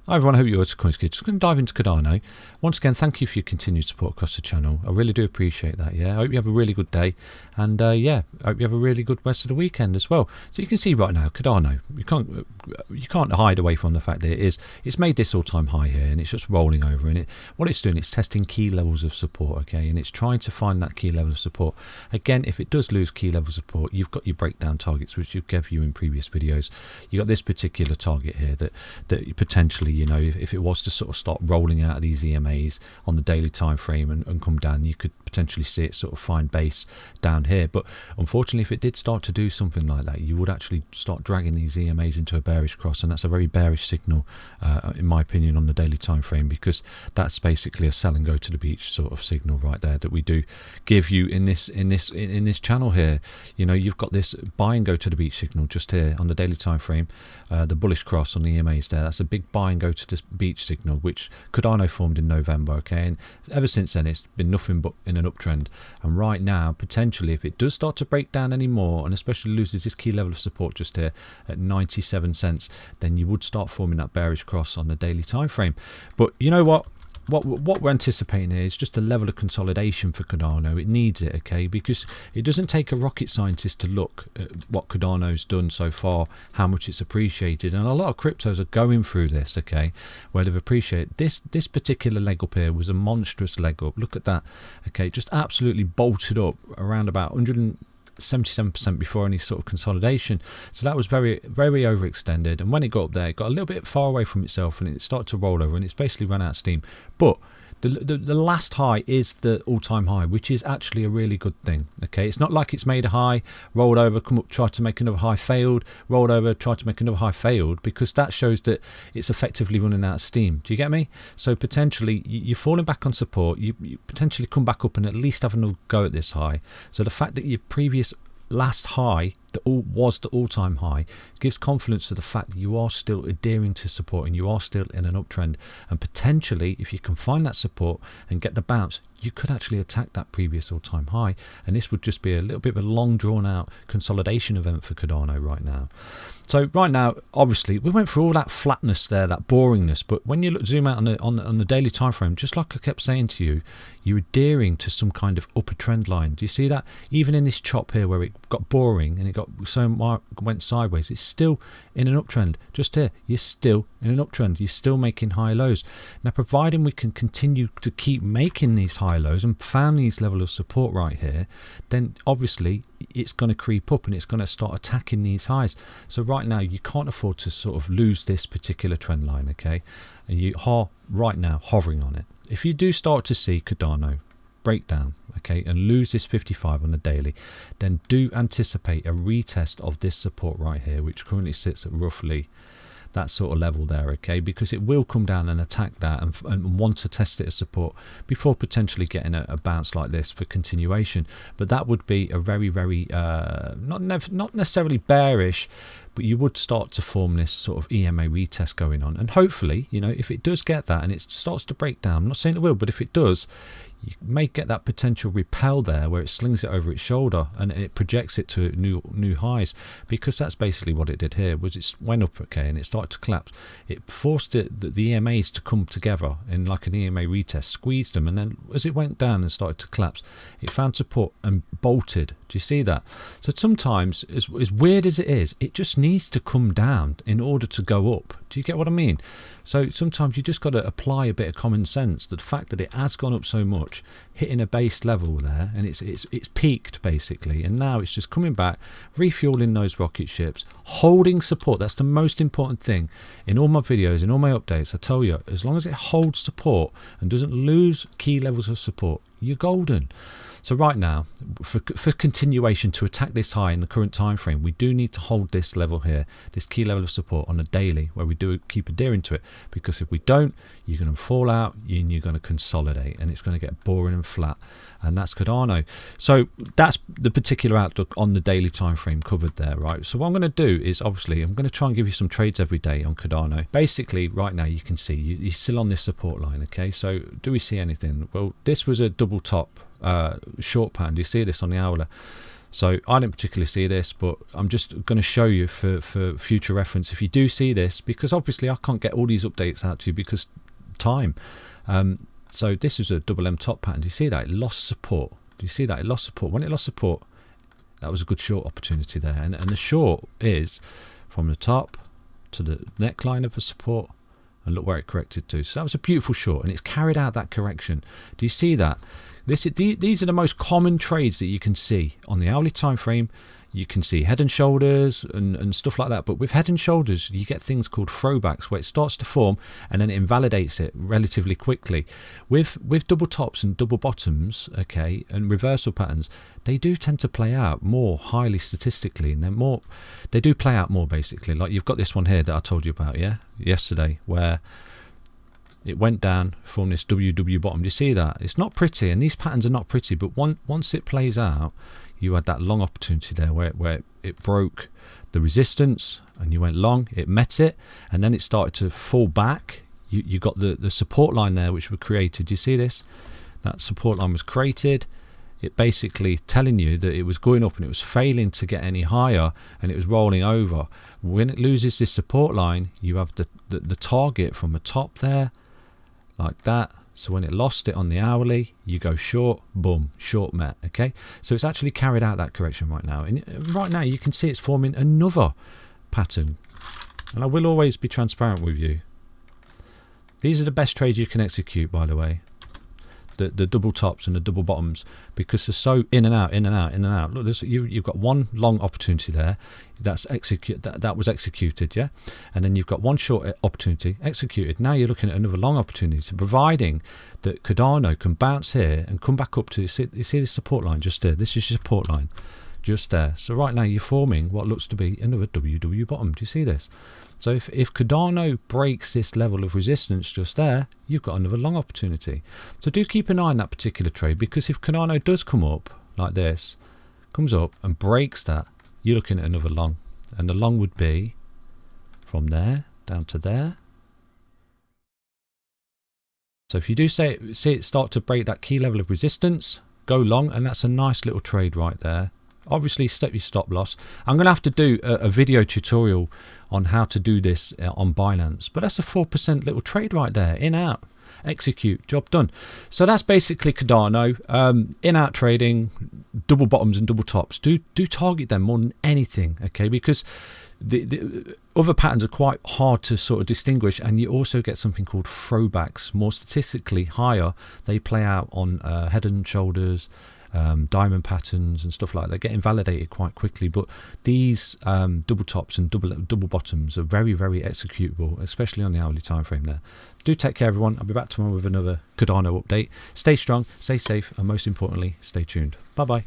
Hi everyone, I hope you're all CoinsKid. Just going to dive into Cardano. Once again, thank you for your continued support across the channel. I really do appreciate that. I hope you have a really good day, and I hope you have a really good rest of the weekend as well. So you can see right now, Cardano, you can't hide away from the fact that it's made this all-time high here, and it's just rolling over. And what it's doing, it's testing key levels of support, okay, and it's trying to find that key level of support. Again, if it does lose key level of support, you've got your breakdown targets, which you've given you in previous videos. You got this particular target here that you potentially, if it was to sort of start rolling out of these EMAs on the daily time frame and come down, you could potentially see it sort of find base down here. But unfortunately, if it did start to do something like that, you would actually start dragging these EMAs into a bearish cross, and that's a very bearish signal, in my opinion, on the daily time frame, because that's basically a sell and go to the beach sort of signal right there that we do give you in this channel here. You've got this buy and go to the beach signal just here on the daily time frame, the bullish cross on the EMAs there. That's a big buy and go to the beach signal, which Cardano formed in November, okay, and ever since then it's been nothing but in an uptrend. And right now, potentially, if it does start to break down anymore, and especially loses this key level of support just here at 97 cents, then you would start forming that bearish cross on the daily time frame. But you know what we're anticipating here is just a level of consolidation for Cardano. It needs it, okay, because it doesn't take a rocket scientist to look at what Cardano's done so far, how much it's appreciated, and a lot of cryptos are going through this, okay, where they've appreciated this particular leg up here was a monstrous leg up. Look at that, okay, just absolutely bolted up around about 177% before any sort of consolidation. So that was very, very overextended, and when it got up there, it got a little bit far away from itself and it started to roll over, and it's basically run out of steam. But the last high is the all-time high, which is actually a really good thing, okay. It's not like it's made a high, rolled over, come up, tried to make another high, failed, rolled over, tried to make another high, failed, because that shows that it's effectively running out of steam. Do you get me? So potentially you're falling back on support, you potentially come back up and at least have another go at this high. So the fact that your previous last high was the all-time high gives confidence to the fact that you are still adhering to support and you are still in an uptrend, and potentially if you can find that support and get the bounce, you could actually attack that previous all-time high, and this would just be a little bit of a long drawn out consolidation event for Cardano right now. So right now, obviously we went through all that flatness there, that boringness, but when you zoom out on the daily time frame, just like I kept saying to you, you're adhering to some kind of upper trend line. Do you see that? Even in this chop here where it got boring and it went sideways, it's still in an uptrend. Just here, you're still in an uptrend, you're still making high lows. Now, providing we can continue to keep making these high lows and found these level of support right here, then obviously it's going to creep up and it's going to start attacking these highs. So right now you can't afford to sort of lose this particular trend line, okay, and you are right now hovering on it. If you do start to see Cardano break down, okay, and lose this 55 on the daily, then do anticipate a retest of this support right here, which currently sits at roughly that sort of level there, okay, because it will come down and attack that and want to test it as support before potentially getting a bounce like this for continuation. But that would be a very, very not necessarily bearish, but you would start to form this sort of EMA retest going on, and hopefully, if it does get that and it starts to break down, I'm not saying it will, but if it does, you may get that potential repel there where it slings it over its shoulder and it projects it to new highs, because that's basically what it did here. Was it went up, okay, and it started to collapse. It forced the EMAs to come together in like an EMA retest, squeezed them, and then as it went down and started to collapse, it found support and bolted. Do you see that? So sometimes, as weird as it is, it just needs to come down in order to go up. Do you get what I mean? So sometimes you just got to apply a bit of common sense. The fact that it has gone up so much, hitting a base level there, and it's peaked basically, and now it's just coming back, refueling those rocket ships, holding support. That's the most important thing in all my videos, in all my updates. I tell you, as long as it holds support and doesn't lose key levels of support, you're golden. So right now, for continuation to attack this high in the current time frame, we do need to hold this level here, this key level of support on a daily, where we do keep adhering to it, because if we don't, you're going to fall out and you're going to consolidate, and it's going to get boring and flat, and that's Cardano. So that's the particular outlook on the daily time frame covered there, right? So what I'm going to do is, obviously, I'm going to try and give you some trades every day on Cardano. Basically, right now you can see you're still on this support line, okay? So do we see anything? Well, this was a double top short pattern. Do you see this on the hourly? So I didn't particularly see this, but I'm just going to show you for future reference if you do see this, because obviously I can't get all these updates out to you because time. So this is a double M top pattern. Do you see that? It lost support. Do you see that? It lost support. When it lost support, that was a good short opportunity there. And the short is from the top to the neckline of the support, and look where it corrected to. So that was a beautiful short, and it's carried out that correction. Do you see that? These are the most common trades that you can see on the hourly time frame. You can see head and shoulders and stuff like that, but with head and shoulders you get things called throwbacks, where it starts to form and then it invalidates it relatively quickly. With double tops and double bottoms, okay, and reversal patterns, they do tend to play out more highly statistically, and they do play out more basically. Like you've got this one here that I told you about, yeah, yesterday, where it went down, formed this WW bottom. Do you see that? It's not pretty, and these patterns are not pretty, but once it plays out, you had that long opportunity there where it broke the resistance and you went long, it met it, and then it started to fall back. You got the support line there which was created. Do you see this? That support line was created. It basically telling you that it was going up and it was failing to get any higher, and it was rolling over. When it loses this support line, you have the target from the top there, like that. So when it lost it on the hourly, you go short, boom, short met. Okay, so it's actually carried out that correction right now, and right now you can see it's forming another pattern. And I will always be transparent with you. These are the best trades you can execute, by the way, the double tops and the double bottoms, because they're so in and out, in and out, in and out. Look, you've got one long opportunity there that was executed, yeah, and then you've got one short opportunity executed. Now you're looking at another long opportunity, providing that Cardano can bounce here and come back up to, you see this support line just there. This is your support line just there. So right now you're forming what looks to be another WW bottom. Do you see this? So if Cardano breaks this level of resistance just there, you've got another long opportunity. So do keep an eye on that particular trade, because if Cardano does come up like this, comes up and breaks that, you're looking at another long, and the long would be from there down to there. So if you do see it start to break that key level of resistance, go long, and that's a nice little trade right there. Obviously set your stop loss. I'm going to have to do a video tutorial on how to do this on Binance, but that's a 4% little trade right there. In, out, execute, job done. So that's basically Cardano. In, out trading, double bottoms and double tops. Do target them more than anything, okay, because the other patterns are quite hard to sort of distinguish, and you also get something called throwbacks, more statistically higher. They play out on head and shoulders, diamond patterns and stuff like that. They get invalidated quite quickly, but these double tops and double bottoms are very, very executable, especially on the hourly time frame there. Do take care, everyone. I'll be back tomorrow with another Cardano update. Stay strong, stay safe, and most importantly, stay tuned. Bye bye.